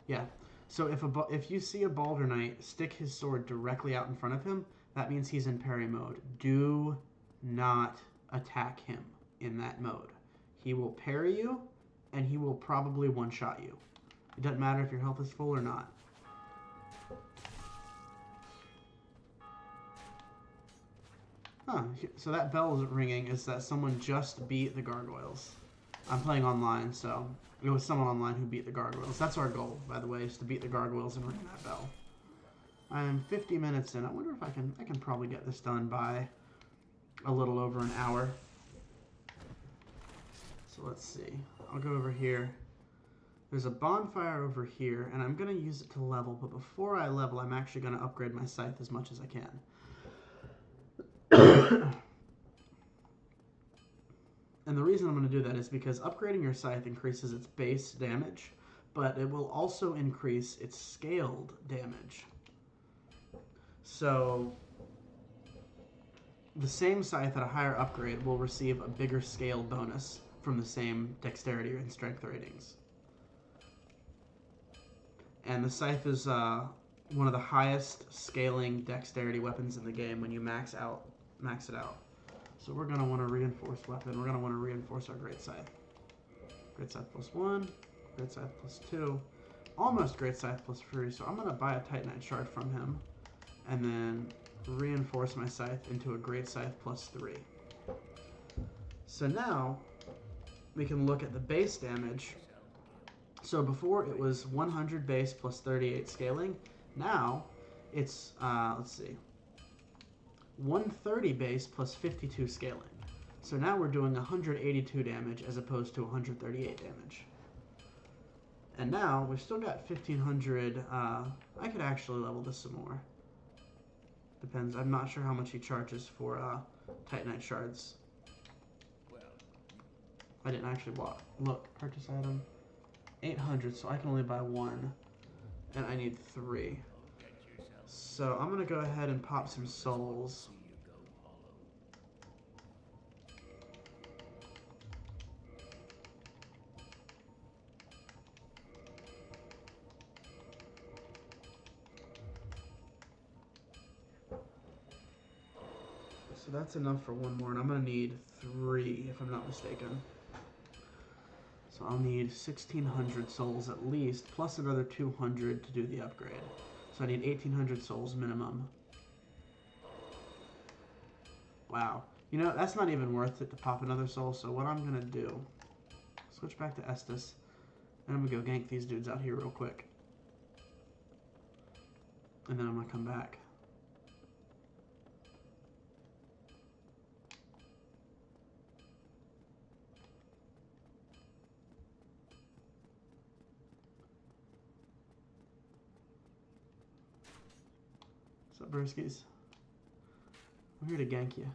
Yeah, so if you see a Balder Knight stick his sword directly out in front of him, that means he's in parry mode. Do not attack him in that mode. He will parry you, and he will probably one-shot you. It doesn't matter if your health is full or not. Huh, so that bell ringing is that someone just beat the gargoyles. I'm playing online, so it was someone online who beat the gargoyles. That's our goal, by the way, is to beat the gargoyles and ring that bell. I am 50 minutes in. I wonder if I can probably get this done by a little over an hour. So let's see. I'll go over here. There's a bonfire over here, and I'm going to use it to level, but before I level, I'm actually going to upgrade my scythe as much as I can. And the reason I'm going to do that is because upgrading your scythe increases its base damage, but it will also increase its scaled damage. So the same scythe at a higher upgrade will receive a bigger scale bonus from the same dexterity and strength ratings. And the scythe is one of the highest scaling dexterity weapons in the game when you max it out. So we're going to want to reinforce weapon. We're going to want to reinforce our Great Scythe. Great Scythe +1, Great Scythe +2, almost Great Scythe +3. So I'm going to buy a Titanite shard from him and then reinforce my scythe into a Great Scythe +3. So now we can look at the base damage. So before it was 100 base plus 38 scaling. Now it's, let's see, 130 base plus 52 scaling. So now we're doing 182 damage as opposed to 138 damage. And now we've still got 1500. I could actually level this some more. Depends. I'm not sure how much he charges for Titanite shards. I didn't actually look. Purchase item. 800, so I can only buy one. And I need 3. So I'm going to go ahead and pop some souls. So that's enough for one more, and I'm going to need 3 if I'm not mistaken. So I'll need 1600 souls at least, plus another 200 to do the upgrade. So I need 1800 souls minimum. Wow. You know, that's not even worth it to pop another soul, so what I'm going to do, switch back to Estus, and I'm going to go gank these dudes out here real quick. And then I'm going to come back. What's up, Brewskis? I'm here to gank you.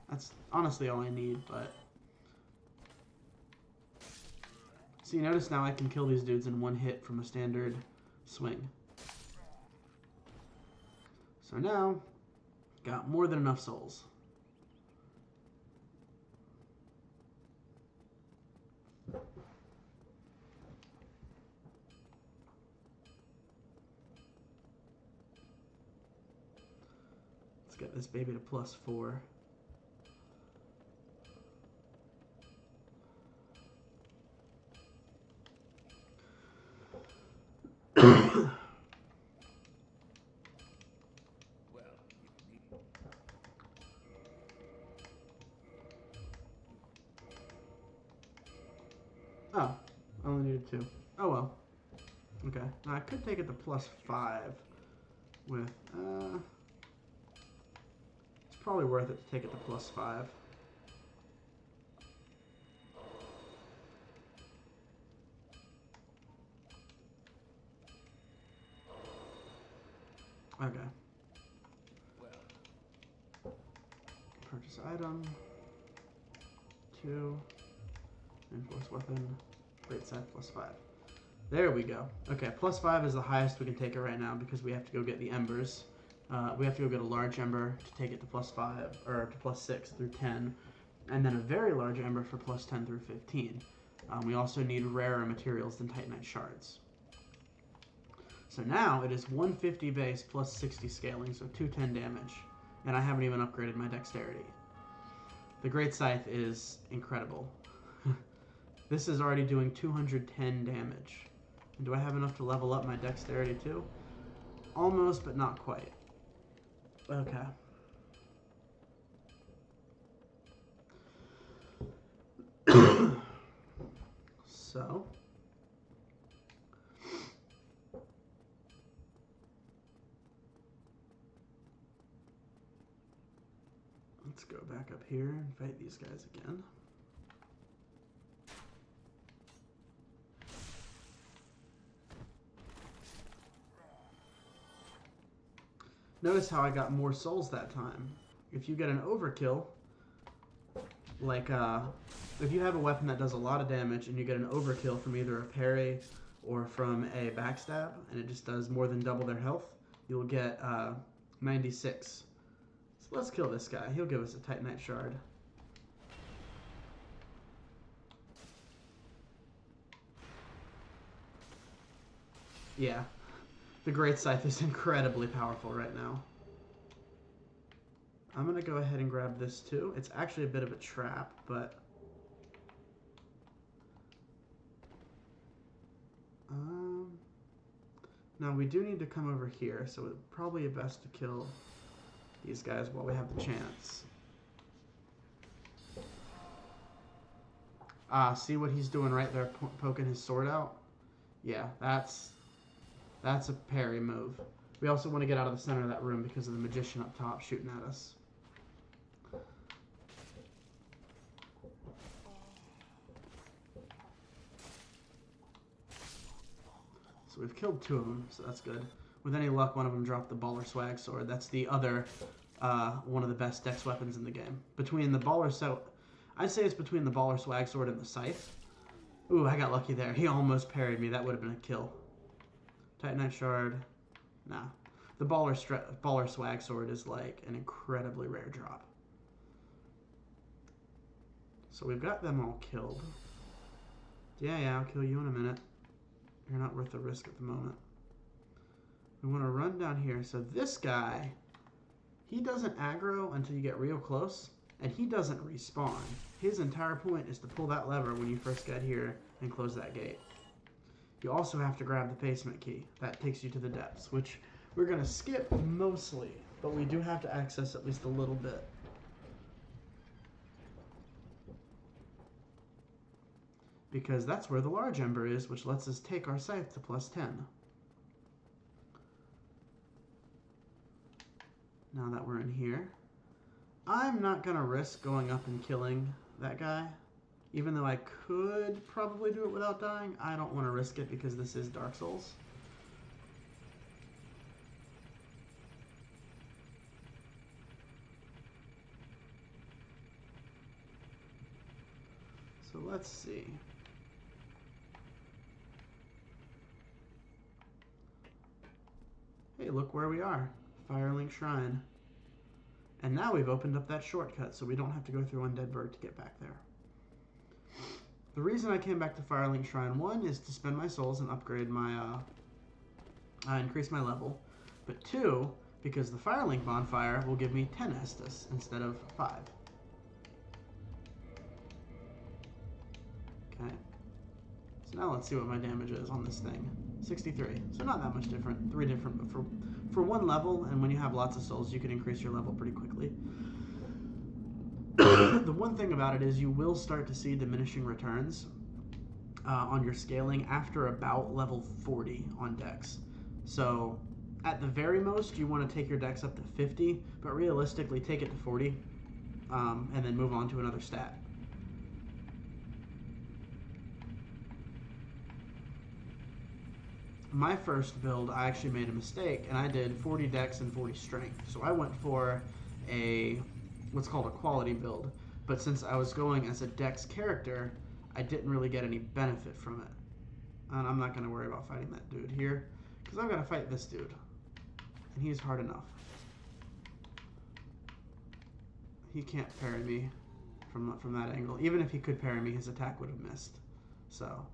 That's honestly all I need, but... So you notice now I can kill these dudes in one hit from a standard swing. So now, got more than enough souls. Get this baby to +4. Oh, I only needed 2. Oh well. Okay, now I could take it to +5 with, it's probably worth it to take it to +5. Okay. Purchase item. 2. Enforce weapon. Great Scythe +5. There we go. Okay, +5 is the highest we can take it right now because we have to go get the embers. We have to go get a large ember to take it to +5, or to +6 through 10, and then a very large ember for +10 through 15. We also need rarer materials than Titanite shards. So now it is 150 base plus 60 scaling, so 210 damage, and I haven't even upgraded my dexterity. The Great Scythe is incredible. This is already doing 210 damage. And do I have enough to level up my dexterity too? Almost, but not quite. Okay. So. Let's go back up here and fight these guys again. Notice how I got more souls that time. If you get an overkill, like if you have a weapon that does a lot of damage and you get an overkill from either a parry or from a backstab, and it just does more than double their health, you'll get 96. So let's kill this guy. He'll give us a Titanite shard. Yeah. The Great Scythe is incredibly powerful right now. I'm going to go ahead and grab this too. It's actually a bit of a trap, but... Now we do need to come over here, so it's probably best to kill these guys while we have the chance. See what he's doing right there, poking his sword out? Yeah, that's a parry move. We also want to get out of the center of that room because of the magician up top shooting at us. So we've killed 2 of them, so that's good. With any luck, one of them dropped the Baller Swag Sword. That's the other, one of the best dex weapons in the game. Between the Baller I'd say it's between the Baller Swag Sword and the Scythe. Ooh, I got lucky there. He almost parried me. That would have been a kill. Titanite Shard. Nah. The Baller Swag Sword is like an incredibly rare drop. So we've got them all killed. Yeah, I'll kill you in a minute. You're not worth the risk at the moment. We want to run down here. So this guy, he doesn't aggro until you get real close, and he doesn't respawn. His entire point is to pull that lever when you first get here and close that gate. You also have to grab the basement key. That takes you to the depths, which we're going to skip mostly, but we do have to access at least a little bit. Because that's where the large ember is, which lets us take our scythe to +10. Now that we're in here, I'm not going to risk going up and killing that guy. Even though I could probably do it without dying, I don't want to risk it because this is Dark Souls. So let's see. Hey, look where we are. Firelink Shrine. And now we've opened up that shortcut, so we don't have to go through Undead Burg to get back there. The reason I came back to Firelink Shrine, 1, is to spend my souls and upgrade my, increase my level. But 2, because the Firelink Bonfire will give me 10 Estus instead of 5. Okay. So now let's see what my damage is on this thing. 63. So not that much different. 3 different, but for 1 level, and when you have lots of souls, you can increase your level pretty quickly. The one thing about it is you will start to see diminishing returns on your scaling after about level 40 on dex. So at the very most, you want to take your dex up to 50, but realistically take it to 40 and then move on to another stat. My first build, I actually made a mistake, and I did 40 dex and 40 strength. So I went for what's called a quality build. But since I was going as a dex character, I didn't really get any benefit from it. And I'm not going to worry about fighting that dude here, because I've got to fight this dude. And he's hard enough. He can't parry me from that angle. Even if he could parry me, his attack would have missed. So...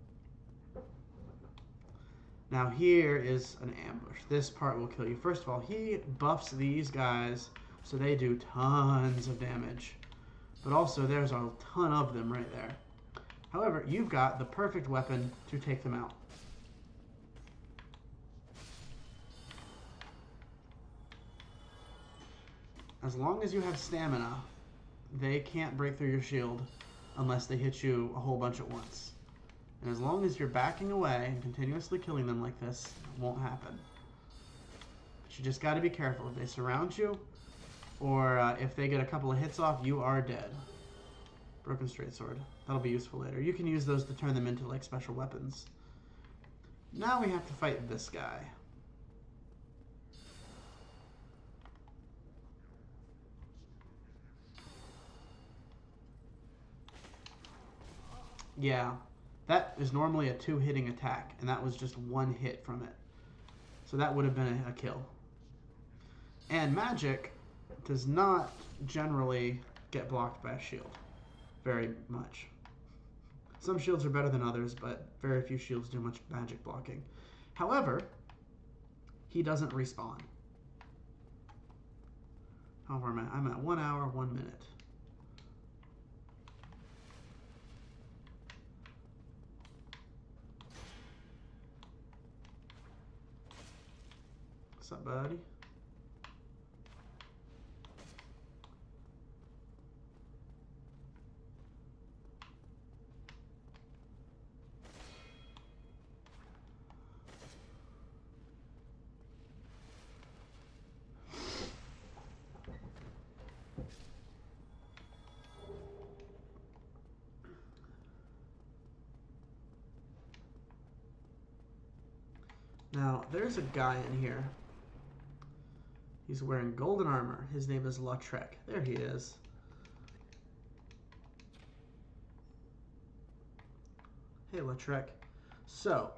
now here is an ambush. This part will kill you. First of all, he buffs these guys so they do tons of damage. But also there's a ton of them right there. However, you've got the perfect weapon to take them out. As long as you have stamina, they can't break through your shield unless they hit you a whole bunch at once. And as long as you're backing away and continuously killing them like this, it won't happen. But you just got to be careful. If they surround you, or if they get a couple of hits off, you are dead. Broken straight sword. That'll be useful later. You can use those to turn them into like special weapons. Now we have to fight this guy. Yeah, that is normally a 2-hitting attack, and that was just 1 hit from it. So that would have been a kill. And magic does not generally get blocked by a shield. Very much. Some shields are better than others, but very few shields do much magic blocking. However, he doesn't respawn. How far am I? I'm at 1 hour, 1 minute. What's up, buddy? Now, there's a guy in here. He's wearing golden armor. His name is Lautrec. There he is. Hey, Lautrec. So,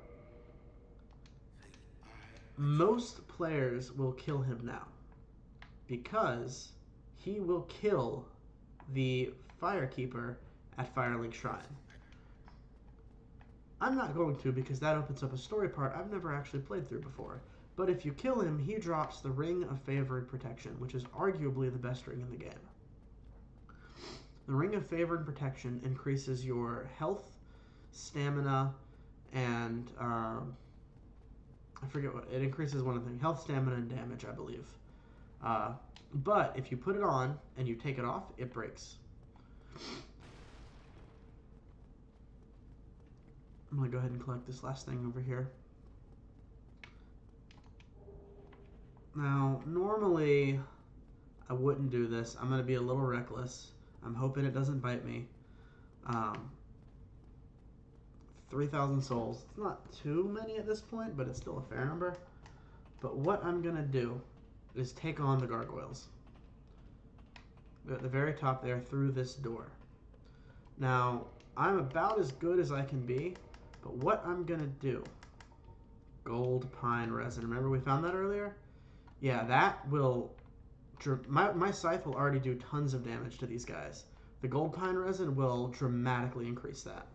most players will kill him now because he will kill the Firekeeper at Firelink Shrine. I'm not going to because that opens up a story part I've never actually played through before. But if you kill him, he drops the Ring of Favor and Protection, which is arguably the best ring in the game. The Ring of Favor and Protection increases your health, stamina, and I forget what, it increases one of the things, health, stamina, and damage, I believe. But if you put it on and you take it off, it breaks. I'm going to go ahead and collect this last thing over here. Now, normally, I wouldn't do this. I'm going to be a little reckless. I'm hoping it doesn't bite me. 3,000 souls. It's not too many at this point, but it's still a fair number. But what I'm going to do is take on the gargoyles. They're at the very top there through this door. Now, I'm about as good as I can be, but what I'm going to do... Gold pine resin. Remember we found that earlier? Yeah, that will... My scythe will already do tons of damage to these guys. The gold pine resin will dramatically increase that.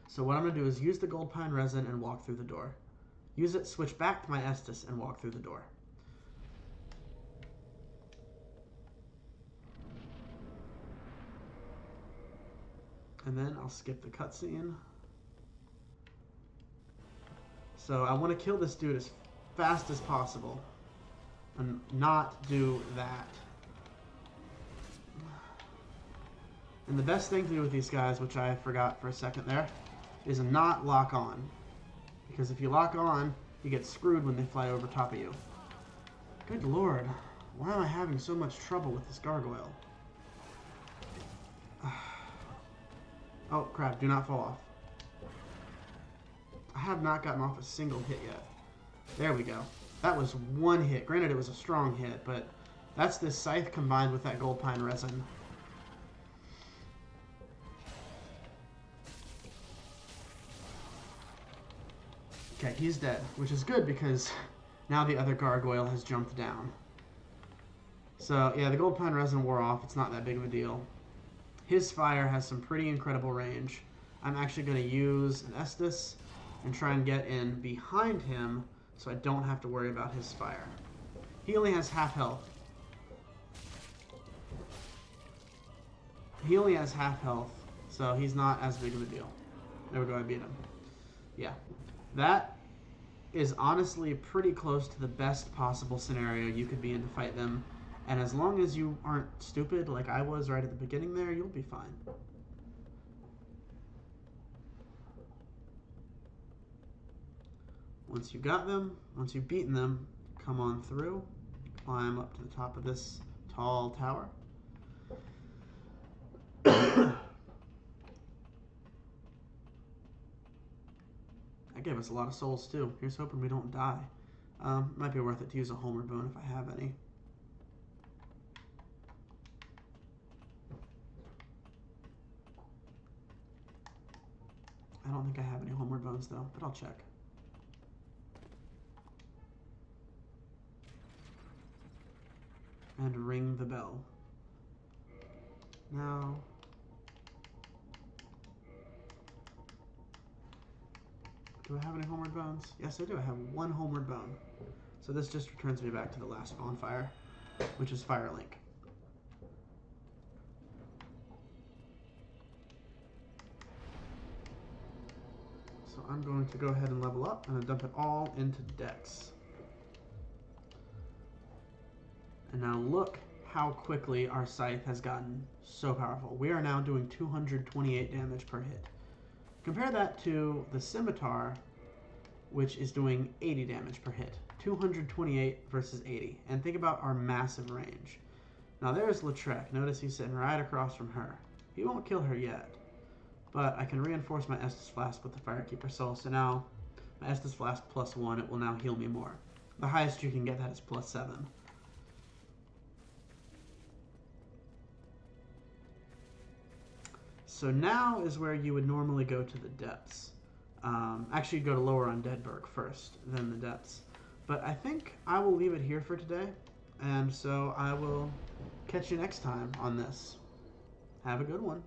So what I'm going to do is use the gold pine resin and walk through the door. Use it, switch back to my Estus, and walk through the door. And then I'll skip the cutscene. So I want to kill this dude as fast as possible. And not do that. And the best thing to do with these guys, which I forgot for a second there, is not lock on. Because if you lock on, you get screwed when they fly over top of you. Good lord, why am I having so much trouble with this gargoyle? Oh crap, do not fall off. I have not gotten off a single hit yet. There we go. That was 1 hit. Granted, it was a strong hit, but that's this scythe combined with that gold pine resin. Okay, he's dead, which is good because now the other gargoyle has jumped down. So, yeah, the gold pine resin wore off. It's not that big of a deal. His fire has some pretty incredible range. I'm actually going to use an Estus and try and get in behind him so I don't have to worry about his fire. He only has half health. He only has half health, So he's not as big of a deal. There we go, I beat him. Yeah. That is honestly pretty close to the best possible scenario you could be in to fight them. And as long as you aren't stupid like I was right at the beginning there, you'll be fine. Once you've got them, once you've beaten them, come on through, climb up to the top of this tall tower. That gave us a lot of souls too. Here's hoping we don't die. Might be worth it to use a homeward bone if I have any. I don't think I have any homeward bones though, but I'll check. And ring the bell. Now, do I have any homeward bones? Yes, I do. I have one homeward bone. So this just returns me back to the last bonfire, which is Firelink. So I'm going to go ahead and level up and dump it all into Dex. And now look how quickly our Scythe has gotten so powerful. We are now doing 228 damage per hit. Compare that to the Scimitar, which is doing 80 damage per hit. 228 versus 80. And think about our massive range. Now there's Lautrec. Notice he's sitting right across from her. He won't kill her yet. But I can reinforce my Estus Flask with the Firekeeper Soul. So now my Estus Flask +1, it will now heal me more. The highest you can get that is +7. So now is where you would normally go to the depths. Actually, go to lower Undeadburg first, then the depths. But I think I will leave it here for today. And so I will catch you next time on this. Have a good one.